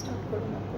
Start করুন আপু।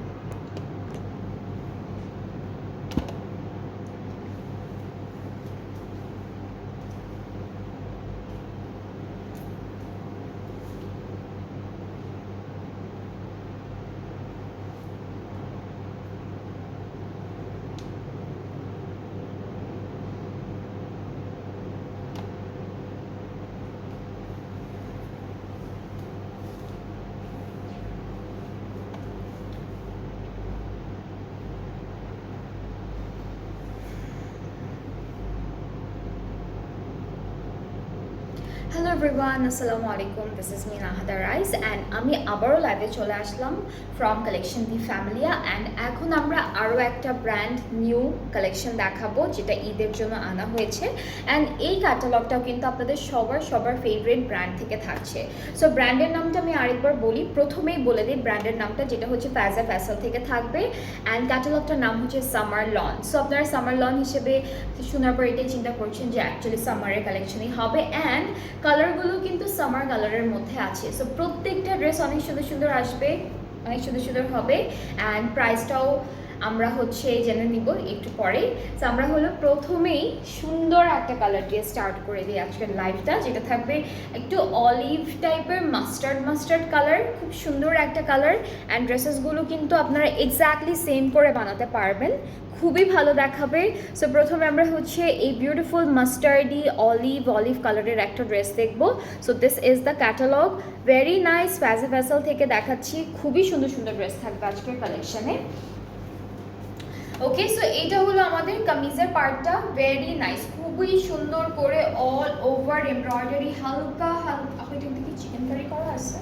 Hello everyone, আসসালামু আলাইকুম। This is me Nahada Rais and আমি আবারও লাইভে চলে আসলাম from collection the Familia. And এখন আমরা আরও একটা ব্র্যান্ড নিউ কালেকশন দেখাবো যেটা ঈদের জন্য আনা হয়েছে। অ্যান্ড এই ক্যাটালগটাও কিন্তু আপনাদের সবার ফেভারিট ব্র্যান্ড থেকে থাকছে। সো ব্র্যান্ডের নামটা আমি আরেকবার বলি, প্রথমেই বলে দিই ব্র্যান্ডের নামটা, যেটা হচ্ছে ফায়জা ফ্যাশন থেকে থাকবে। অ্যান্ড ক্যাটালগটার নাম হচ্ছে সামার লন। সো আপনারা সামার লন হিসেবে শোনার পর এটাই চিন্তা করছেন যে অ্যাকচুয়ালি সামারের কালেকশনই হবে। অ্যান্ড কালারগুলো কিন্তু সামার কালারের মধ্যে আছে। সো প্রত্যেকটা ড্রেস অনেক সুন্দর সুন্দর আসবে, অনেক সুন্দর সুন্দর হবে। অ্যান্ড প্রাইসটাও আমরা হচ্ছে জেনে নিব একটু পরে। সো আমরা হলো প্রথমেই সুন্দর একটা কালার দিয়ে স্টার্ট করে দিই আজকের লাইভটা, যেটা থাকবে একটু অলিভ টাইপের মাস্টার্ড কালার, খুব সুন্দর একটা কালার। অ্যান্ড ড্রেসেসগুলো কিন্তু আপনারা এক্স্যাক্টলি সেম করে বানাতে পারবেন, খুবই ভালো দেখাবে। সো প্রথমে আমরা হচ্ছে এই বিউটিফুল মাস্টার্ডি অলিভ কালারের একটা ড্রেস দেখবো। So this is the catalogue, very nice. Faiza Faisal থেকে দেখাচ্ছি, খুবই সুন্দর সুন্দর ড্রেস থাকবে আজকের কালেকশনে। ওকে, সো এইটা হলো আমাদের কামিজের পার্টটা, ভেরি নাইস, খুবই সুন্দর করে অল ওভার এমব্রয়ডারি, হালকা এটা কি চিকেন কারি করা আছে?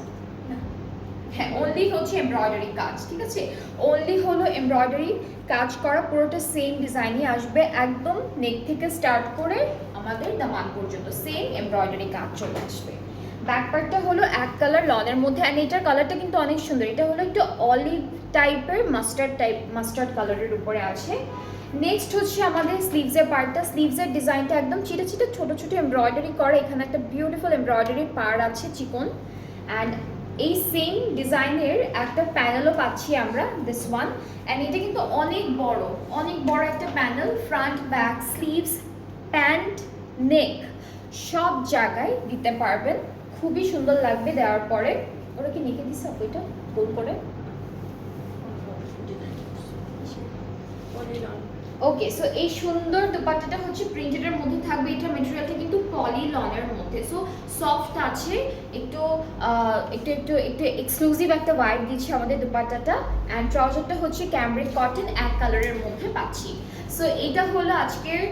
হ্যাঁ, অনলি হচ্ছে এমব্রয়ডারি কাজ, ঠিক আছে? অনলি হলো এমব্রয়ডারি কাজ করা, পুরোটা সেম ডিজাইনই আসবে, একদম নেক থেকে স্টার্ট করে আমাদের দামান পর্যন্ত সেম এমব্রয়ডারি কাজ চলে আসবে। ব্যাক পার্টটা হলো এক কালার লনের মধ্যে, অ্যান্ড এটার কালারটা কিন্তু অনেক সুন্দর। এটা হলো একটু অলিভ টাইপের মাস্টার্ড কালারের উপরে আছে। নেক্সট হচ্ছে আমাদের স্লিভসের পার্টটা, স্লিভসের ডিজাইনটা একদম চিটা ছোট ছোট এমব্রয়ডারি করা। এখানে একটা বিউটিফুল এমব্রয়ডারি পার্ট আছে চিকন, অ্যান্ড এই সেম ডিজাইনের একটা প্যানেলও পাচ্ছি আমরা, দিস ওয়ান। অ্যান্ড এটা কিন্তু অনেক বড় একটা panel, front back sleeves pant neck সব জায়গায় দিতে পারবেন, খুবই সুন্দর লাগবে দেওয়ার পরে। ওরা কি লিখে দিচ্ছে ওইটা গোল করে? ওকে, সো এই সুন্দর দুপাট্টাটা হচ্ছে প্রিন্টেডের মধ্যে থাকবে। এটা ম্যাটেরিয়ালটা কিন্তু পলি লনের মধ্যে, সো সফট আছে, একটু একটু এক্সক্লুসিভ একটা ভাইব দিচ্ছে আমাদের দুপাট্টাটা। অ্যান্ড ট্রাউজারটা হচ্ছে ক্যামব্রিক কটন এক কালারের মধ্যে পাচ্ছি। সো এটা হলো আজকের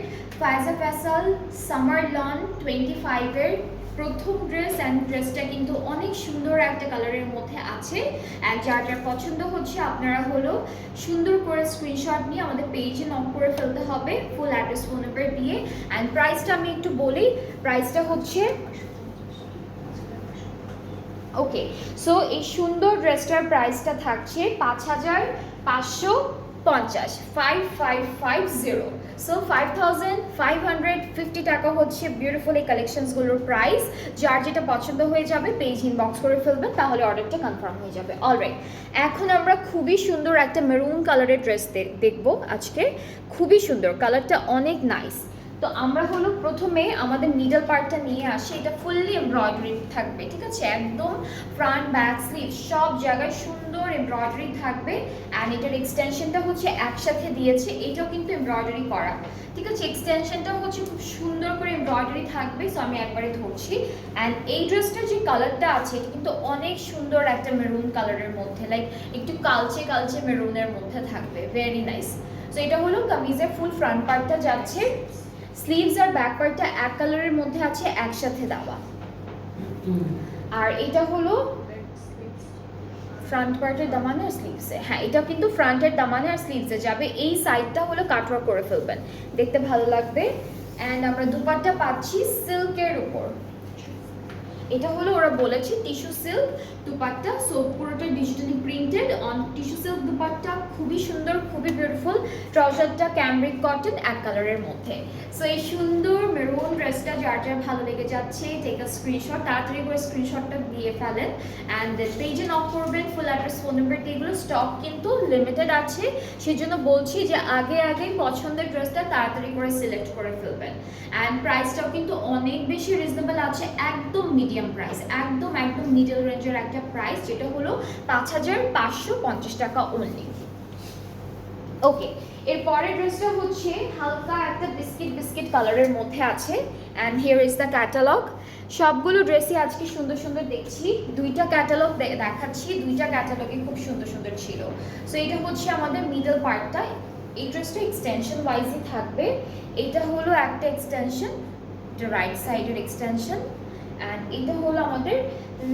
ফায়জা ফ্যাশন সামার লন 25-এর প্রথম ড্রেস। অ্যান্ড ড্রেসটা কিন্তু অনেক সুন্দর একটা কালারের মধ্যে আছে। অ্যান্ড যার যার পছন্দ হচ্ছে আপনারা হলো সুন্দর করে স্ক্রিনশট নিয়ে আমাদের পেজে নক করে ফেলতে হবে, ফুল অ্যাড্রেস ফোন নাম্বার দিয়ে। অ্যান্ড প্রাইসটা আমি একটু বলি, প্রাইসটা হচ্ছে ওকে, সো এই সুন্দর ড্রেসটার প্রাইসটা থাকছে 5,550, 5550। সো 5,550 টাকা হচ্ছে বিউটিফুল এই কালেকশনসগুলোর প্রাইস। যার যেটা পছন্দ হয়ে যাবে পেজ ইনবক্স করে ফেলবেন, তাহলে অর্ডারটা কনফার্ম হয়ে যাবে। অলরাইট, এখন আমরা খুবই সুন্দর একটা মেরুন কালারের ড্রেস দেখবো আজকে, খুবই সুন্দর কালারটা, অনেক নাইস। তো আমরা হলো প্রথমে আমাদের নিডল পার্টটা নিয়ে আসি, এটা ফুললি এমব্রয়ডারি থাকবে, ঠিক আছে? একদম ফ্রন্ট ব্যাক স্লিভ সব জায়গায় সুন্দর এমব্রয়ডারি থাকবে। অ্যান্ড এটার এক্সটেনশনটা হচ্ছে একসাথে দিয়েছে, এটাও কিন্তু এমব্রয়ডারি করা, ঠিক আছে? এক্সটেনশনটাও হচ্ছে খুব সুন্দর করে এমব্রয়ডারি থাকবে। সো আমি একবারে ধরছি। অ্যান্ড এই ড্রেসটার যে কালারটা আছে এটা কিন্তু অনেক সুন্দর একটা মেরুন কালারের মধ্যে, লাইক একটু কালচে মেরুনের মধ্যে থাকবে, ভেরি নাইস। সো এটা হলো কামিজের ফুল ফ্রন্ট পার্টটা যাচ্ছে, স্লিভস আর ব্যাক পার্টটা এক কালারের মধ্যে আছে একসাথে দেওয়া। আর এটা হলো ফ্রন্ট পার্টের দামানে আর স্লিভসে, হ্যাঁ এটা কিন্তু ফ্রন্টের দামানে আর স্লিভসে যাবে। এই সাইডটা হলো কাটওয়ার্ক করে ফেলবেন, দেখতে ভালো লাগবে। অ্যান্ড আমরা দুপাট্টা পাচ্ছি সিল্কের উপর, এটা হলো ওরা বলেছে টিস্যু সিল্ক দুপাট্টা, সো পুরোটা digitally printed on tissue silk dupatta, খুবই সুন্দর, খুবই বিউটিফুল। ট্রাউজারটা ক্যামব্রিক কটন এক কালারের মধ্যে। সো এই সুন্দর মেরুন ড্রেসটা যার যার ভালো লেগে যাচ্ছে, টেক আ স্ক্রিনশট, তাড়াতাড়ি করে স্ক্রিনশটটা দিয়ে ফেলেন অ্যান্ড পেজে নক করবেন। ফুল অ্যাড্রেস, ফোন নাম্বার, এগুলো স্টক কিন্তু লিমিটেড আছে, সেজন্য বলছি যে আগেই পছন্দের ড্রেসটা তাড়াতাড়ি করে সিলেক্ট করে ফেলবেন। অ্যান্ড প্রাইসটাও কিন্তু অনেক বেশি রিজনেবল আছে, একদম মিডিয়াম প্রাইস, একদম মিডল রেঞ্জের একটা প্রাইস, যেটা হলো 5550 টাকা অনলি। ওকে, এর পরের ড্রেসটা হচ্ছে হালকা একটা বিস্কিট কালারের মধ্যে আছে and here is the catalogue. সবগুলো ড্রেসই আজকে সুন্দর সুন্দর দেখছি, দুইটা ক্যাটালগ দেখাচ্ছি, দুইটা ক্যাটালগে খুব সুন্দর সুন্দর ছিল। সো এটা হচ্ছে আমাদের মিডল পার্টটা, এই ড্রেসটা এক্সটেনশন ওয়াইজই থাকবে। এটা হলো একটা এক্সটেনশন, এটা রাইট সাইডের এক্সটেনশন অ্যান্ড এটা হলো আমাদের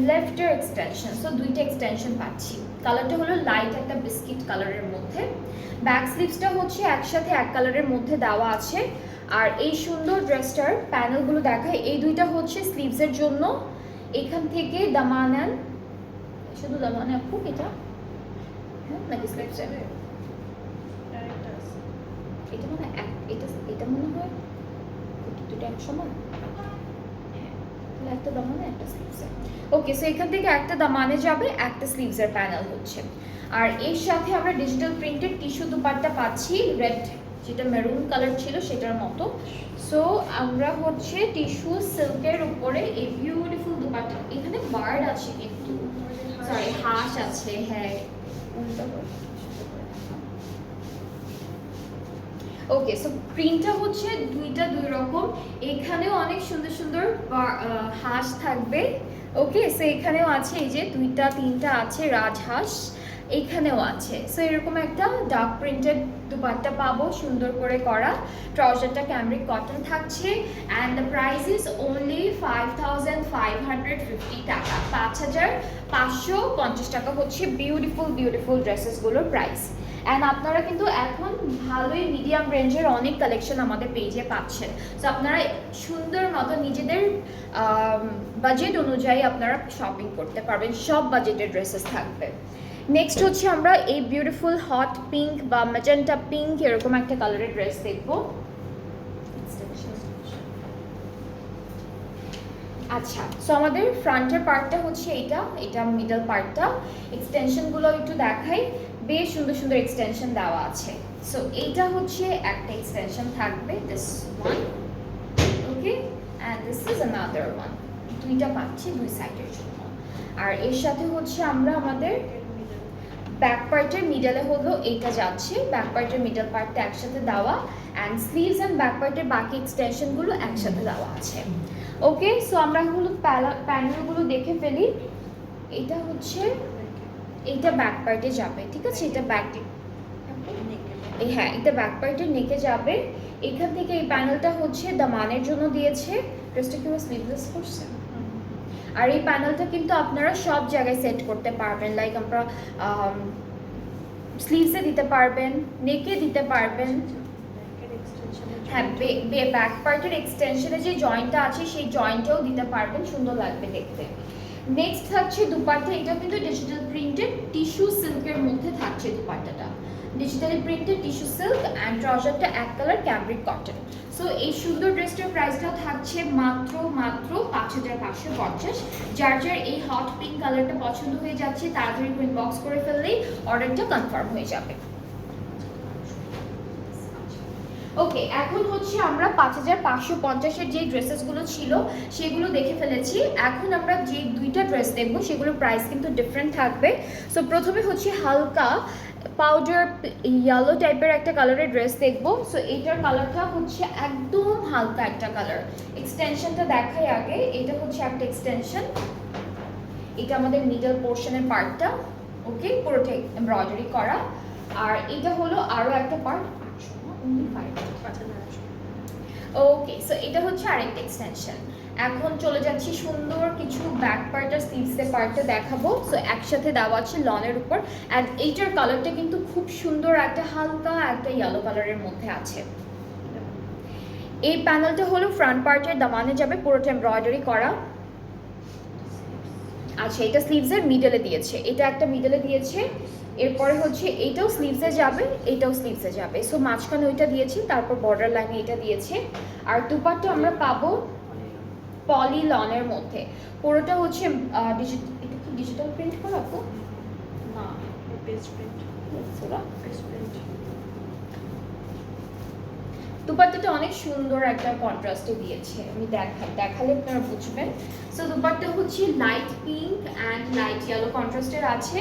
লেফটের এক্সটেনশন। সো দুইটা এক্সটেনশন পাচ্ছি। কালারটা হলো লাইট একটা বিস্কিট কালারের মধ্যে। ব্যাক স্লিভসটা হচ্ছে একসাথে এক কালারের মধ্যে দেওয়া আছে। আর এই সুন্দর ড্রেসটার প্যানেলগুলো দেখায়, এই দুইটা হচ্ছে স্লিভসের জন্য। এখান থেকে দামানান, শুধু দামানে আপু এটা, হ্যাঁ নাকি স্লিভস এটা মানে এটা মনে হয় দুটো এক সমান, একটা দামানে একটা স্লিভসে। ওকে, সো এখান থেকে একটা দামানে যাবে, একটা স্লিভসের প্যানেল হচ্ছে। আর এর সাথে আমরা ডিজিটাল প্রিন্টেড টিস্যু দুপাট্টা পাচ্ছি, রেড যেটা মেরুন কালার ছিল সেটার মতো। সো আমরা হচ্ছে টিস্যু সিল্কের উপরে এই বিউটিফুল দুপাট্টা, এখানে বার্ড আছে কিন্তু, সরি হাঁস আছে, হ্যাঁ ওকে। সো প্রিন্টটা হচ্ছে দুই রকম, এখানেও অনেক সুন্দর সুন্দর হাঁস থাকবে। ওকে, সো এখানেও আছে, এই যে দুইটা তিনটা আছে রাজহাঁস, এখানেও আছে। সো এরকম একটা ডার্ক প্রিন্টেড দুপাট্টা পাবো, সুন্দর করে করা। ট্রাউজারটা ক্যামব্রিক কটন থাকছে and the price is only 5550 টাকা, 5550 টাকা হচ্ছে বিউটিফুল ড্রেসেসগুলোর প্রাইস। অ্যান্ড আপনারা কিন্তু এখন ভালোই মিডিয়াম রেঞ্জের অনেক কালেকশন আমাদের পেজে পাচ্ছেন। সো আপনারা সুন্দর মতো নিজেদের বাজেট অনুযায়ী আপনারা শপিং করতে পারবেন, সব বাজেটের ড্রেসেস থাকবে। নেক্সট হচ্ছে আমরা এই বিউটিফুল হট পিঙ্ক বা ম্যাজেন্টা পিঙ্ক এরকম একটা কালারের ড্রেস দেখবো। আচ্ছা, সো আমাদের ফ্রন্টের পার্টটা হচ্ছে এটা মিডল পার্টটা। এক্সটেনশনগুলো একটু দেখাই, বেশ সুন্দর সুন্দর এক্সটেনশন দেওয়া আছে। সো এইটা হচ্ছে একটা এক্সটেনশন থাকবে, this one, okay, and this is another one. দুইটা পাচ্ছি দুই সাইডের জন্য। আর এর সাথে হচ্ছে আমরা আমাদের ব্যাক পার্টের মিডলে হলো এইটা যাচ্ছে, ব্যাক পার্টের মিডল পার্টটা একসাথে দেওয়া অ্যান্ড স্লিভস অ্যান্ড ব্যাক পার্টের বাকি এক্সটেনশনগুলো একসাথে দেওয়া আছে। ওকে, সো আমরা হলো প্যানেলগুলো দেখে ফেলি। এটা হচ্ছে এইটা ব্যাক পার্টে যাবে, ঠিক আছে, এটা হ্যাঁ এটা ব্যাক পার্টের নেকে যাবে। এখান থেকে এই প্যানেলটা হচ্ছে দামানের জন্য দিয়েছে, ড্রেসটা কি স্লিভলেস করছে। আর এই প্যানেলটা কিন্তু আপনারা সব জায়গায় সেট করতে পারবেন, লাইক আমরা স্লিভসে দিতে পারবেন, নেকে দিতে পারবেন, হ্যাঁ ব্যাক পার্টের এক্সটেনশনে যে জয়েন্টটা আছে সেই জয়েন্টেও দিতে পারবেন, সুন্দর লাগবে দেখতে। নেক্সট থাকছে দুপাট্টা, এটা কিন্তু ডিজিটাল প্রিন্টেড টিস্যু সিল্কের মধ্যে থাকছে দুপাট্টাটা, digitally printed tissue silk and ট্রাউজারটা এক কালার ক্যামব্রিক কটন। সো এই সুন্দর ড্রেসটার প্রাইসটাও থাকছে মাত্র 5550। যার এই হট পিঙ্ক কালারটা পছন্দ হয়ে যাচ্ছে তাড়াতাড়ি ইনবক্স করে ফেললেই অর্ডারটা কনফার্ম হয়ে যাবে। ওকে, এখন হচ্ছে আমরা 5550-এর যে ড্রেসেসগুলো ছিল সেগুলো দেখে ফেলেছি। এখন আমরা যে দুইটা ড্রেস দেখবো সেগুলোর প্রাইস কিন্তু ডিফারেন্ট থাকবে। সো প্রথমে হচ্ছে হালকা পাউডার ইয়েলো টাইপের একটা কালারের ড্রেস দেখবো। সো এইটার কালারটা হচ্ছে একদম হালকা একটা কালার। এক্সটেনশনটা দেখাই আগে, এটা হচ্ছে একটা এক্সটেনশন, এটা আমাদের মিডল পোর্শনের পার্টটা, ওকে, পুরোটা এমব্রয়ডারি করা। আর এটা হলো আরও একটা পার্ট, ওকে। সো এটা হচ্ছে আরেকটা এক্সটেনশন। এখন চলে যাচ্ছি সুন্দর কিছু ব্যাক পার্ট আর স্লিভসের পার্টটা দেখাবো। সো একসাথে দেওয়া আছে লনের উপর অ্যান্ড এইটার কালারটা কিন্তু খুব সুন্দর, একটা হালকা একটা ইয়েলো কালারের মধ্যে আছে। এই প্যানেলটা হলো ফ্রন্ট পার্টের দামানে যাবে, পুরোটা এমব্রয়ডারি করা। আচ্ছা, এটা স্লিভসের মিডলে দিয়েছে, এটা একটা মিডলে দিয়েছে, এরপরে হচ্ছে এইটাও স্লিভসে যাবে, এইটাও স্লিভসে যাবে। সো মাঝখানে ওইটা দিয়েছি, তারপর বর্ডার লাইনে এটা দিয়েছে। আর দুপাট্টা আমরা পাবো পলি লনের মধ্যে, পুরোটা হচ্ছে ডিজিটাল প্রিন্ট করা তো না, পেস্ট প্রিন্ট। দুপাট্টাটা অনেক সুন্দর একটা কন্ট্রাস্টে দিয়েছে, আমি দেখালে আপনারা বুঝবেন। সো দুপাট্টা হচ্ছে light pink and light yellow কন্ট্রাস্টের আছে।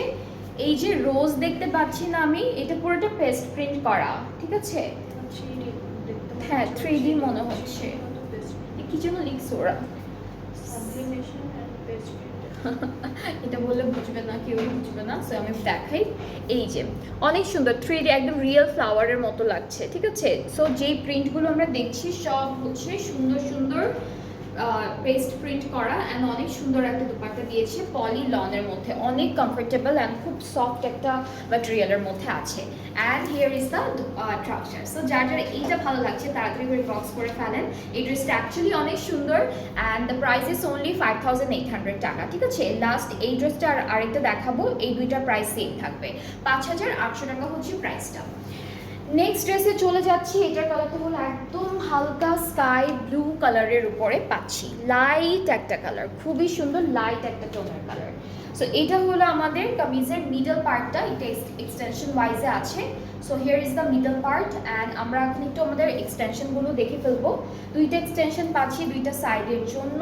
এই যে রোজ দেখতে পাচ্ছি না আমি, এটা পুরোটা পেস্ট প্রিন্ট করা, ঠিক আছে? হ্যাঁ 3D মনে হচ্ছে, কি যেন লিখছে ওরা, এটা বললে বুঝবে না, কেউই বুঝবে না। সো আমি দেখাই, এই যে অনেক সুন্দর 3D একদম রিয়েল ফ্লাওয়ারের মতো লাগছে, ঠিক আছে? সো যেই প্রিন্টগুলো আমরা দেখছি সব হচ্ছে সুন্দর সুন্দর পেস্ট প্রিন্ট করা অ্যান্ড অনেক সুন্দর একটা দুপাট্টা দিয়েছে পলি লনের মধ্যে, অনেক কমফোর্টেবল অ্যান্ড খুব সফট একটা ম্যাটেরিয়ালের মধ্যে আছে। And here is the trouser. So যার যার এইটা ভালো লাগছে তাড়াতাড়ি করে বক্স করে ফেলেন। এই ড্রেসটা অ্যাকচুয়ালি অনেক সুন্দর and the price is only 5800 টাকা, ঠিক আছে? লাস্ট এই ড্রেসটা আর আরেকটা দেখাবো, এই দুইটার প্রাইস সেম থাকবে, 5800 টাকা হচ্ছে প্রাইসটা। নেক্সট ড্রেসে চলে যাচ্ছি, এটার কালারটা হলো একদম হালকা স্কাই ব্লু কালারের উপরে পাচ্ছি, লাইট একটা কালার, খুবই সুন্দর লাইট একটা টোনের কালার। সো এটা হলো আমাদের কামিজের মিডল পার্টটা, এটা এক্সটেনশন ওয়াইজে আছে। So here is the middle part and আমরা এখন একটু আমাদের এক্সটেনশনগুলো দেখে ফেলবো। দুইটা এক্সটেনশন পাচ্ছি দুইটা সাইডের জন্য।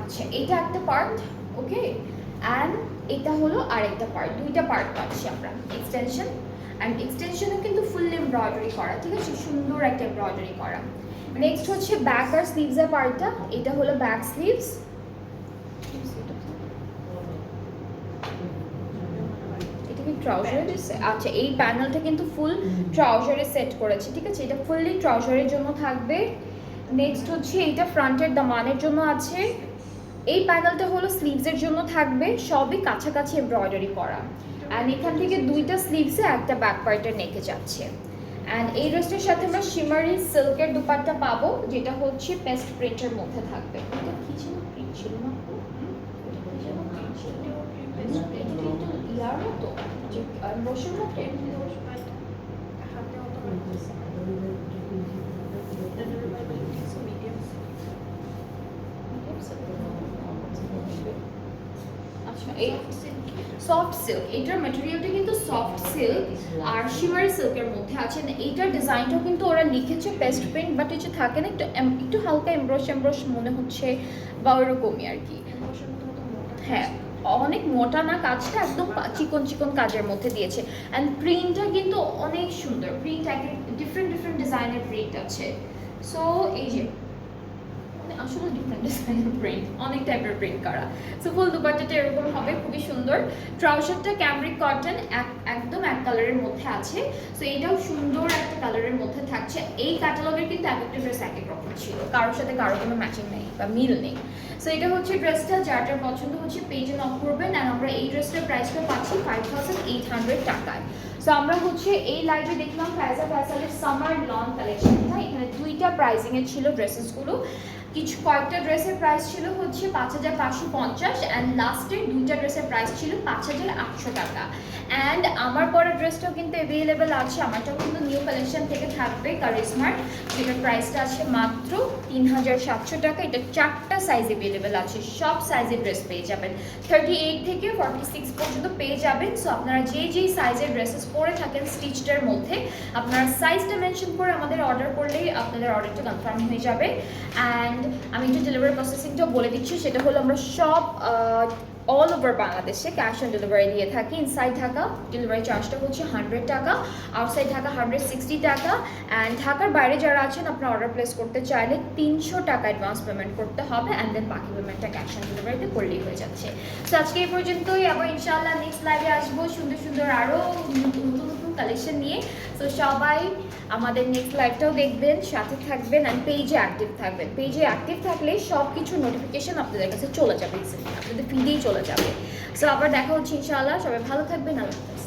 আচ্ছা, এটা একটা পার্ট, ওকে, অ্যান্ড এটা হলো আরেকটা পার্ট, দুইটা পার্ট পাচ্ছি আমরা এক্সটেনশন। অ্যান্ড এক্সটেনশনও কিন্তু ফুল এমব্রয়ডারি করা, ঠিক আছে? সুন্দর একটা এমব্রয়ডারি করা। নেক্সট হচ্ছে ব্যাক আর স্লিভসের পার্টটা, এটা হলো ব্যাক স্লিভস। এটা কি ট্রাউজারে দিচ্ছে? আচ্ছা, এই প্যানেলটা কিন্তু ফুল ট্রাউজারে সেট করেছে, ঠিক আছে? এটা ফুললি ট্রাউজারের জন্য থাকবে। নেক্সট হচ্ছে এটা ফ্রন্টের দামানের জন্য আছে। এই প্যানেলটা হলো স্লিভসের জন্য থাকবে, সবই কাছাকাছি এমব্রয়ডারি করা। অ্যান্ড এখান থেকে দুইটা স্লিভসে একটা ব্যাক পার্টের নেকে যাচ্ছে। অ্যান্ড এই ড্রেসটার সাথে আমরা শিমারি সিল্কের দুপাট্টা পাবো, যেটা হচ্ছে পেস্ট প্রিন্টের মধ্যে থাকবে। এটা কি ছিল, প্রিন্ট ছিল না? ইয়ার মতো যে বসের মতো আচ্ছা, এই সফট সিল্ক, এটার ম্যাটেরিয়ালটা কিন্তু সফট সিল্ক আর শিমারি সিল্কের মধ্যে আছে। এইটার ডিজাইনটাও কিন্তু ওরা লিখেছে পেস্ট প্রিন্ট, বাট এই যে থাকে না একটু একটু হালকা এমব্রশ মনে হচ্ছে বা ওরকমই আর কি। হ্যাঁ, অনেক মোটা না, কাজটা একদম চিকন চিকন কাজের মধ্যে দিয়েছে। অ্যান্ড প্রিন্টটা কিন্তু অনেক সুন্দর, প্রিন্ট ডিফারেন্ট ডিজাইনের প্রিন্ট আছে। সো এই যে আসলে ডিফারেন্ট ডিজাইনের প্রিন্ট, অনেক টাইপের প্রিন্ট করা। সো ফুল দুপাট্টাটা এরকম হবে, খুবই সুন্দর। ট্রাউজারটা ক্যামব্রিক কটন একদম এক কালারের মধ্যে আছে। সো এইটাও সুন্দর একটা কালারের মধ্যে থাকছে। এই ক্যাটালগের কিন্তু এক একটা ড্রেস এক এক রকম ছিল, কারোর সাথে কারো কোনো ম্যাচিং নেই বা মিল নেই। সো এটা হচ্ছে ড্রেসটা, যার যার পছন্দ হচ্ছে পেজে নক করবেন। অ্যান্ড আমরা এই ড্রেসটার প্রাইসটা পাচ্ছি 5800 টাকায়। সো আমরা হচ্ছে এই লাইভে দেখলাম ফায়জা ফ্যাশনের সামার লন কালেকশনটা, এখানে দুইটা প্রাইসিংয়ে ছিল ড্রেসেসগুলো। কয়েকটা ড্রেসের প্রাইস ছিল হচ্ছে 5550 অ্যান্ড লাস্টের দুইটা ড্রেসের প্রাইস ছিল 5800 টাকা। অ্যান্ড আমার পরের ড্রেসটাও কিন্তু অ্যাভেলেবেল আছে, আমারটাও কিন্তু নিউ কালেকশন থেকে থাকবে কারিজমার, যেটার প্রাইসটা আছে মাত্র 3700 টাকা। এটা 4টা সাইজ অ্যাভেলেবেল আছে, সব সাইজের ড্রেস পেয়ে যাবেন, 38 থেকে 46 পর্যন্ত পেয়ে যাবেন। সো আপনারা যেই সাইজের ড্রেসেস পরে থাকেন স্টিচটার মধ্যে, আপনারা সাইজটা মেনশন করে আমাদের অর্ডার করলেই আপনাদের অর্ডারটা কনফার্ম হয়ে যাবে। অ্যান্ড আমি একটু ডেলিভারি প্রসেসিংটাও বলে দিচ্ছি, সেটা হলো আমরা সব অল ওভার বাংলাদেশে ক্যাশ অন ডেলিভারি দিয়ে থাকি। ইনসাইড ঢাকা ডেলিভারি চার্জটা হচ্ছে 100 টাকা, আউটসাইড ঢাকা 160 টাকা। অ্যান্ড ঢাকার বাইরে যারা আছেন আপনারা অর্ডার প্লেস করতে চাইলে 300 টাকা অ্যাডভান্স পেমেন্ট করতে হবে, অ্যান্ড দেন বাকি পেমেন্টটা ক্যাশ অন ডেলিভারিতে করলেই হয়ে যাচ্ছে। সো আজকে এই পর্যন্তই, আবার ইনশাআল্লাহ নেক্সট লাইভে আসবো সুন্দর আরও নতুন কালেকশন নিয়ে। সো সবাই আমাদের নেক্সট লাইভটাও দেখবেন, সাথে থাকবেন অ্যান্ড পেজে অ্যাক্টিভ থাকবেন। পেজে অ্যাক্টিভ থাকলে সব কিছু নোটিফিকেশন আপনাদের কাছে চলে যাবে, আপনাদের ফিডেই চলে যাবে। সো আবার দেখা হচ্ছে ইনশাআল্লাহ, সবাই ভালো থাকবেন, আল্লাহ হাফেজ।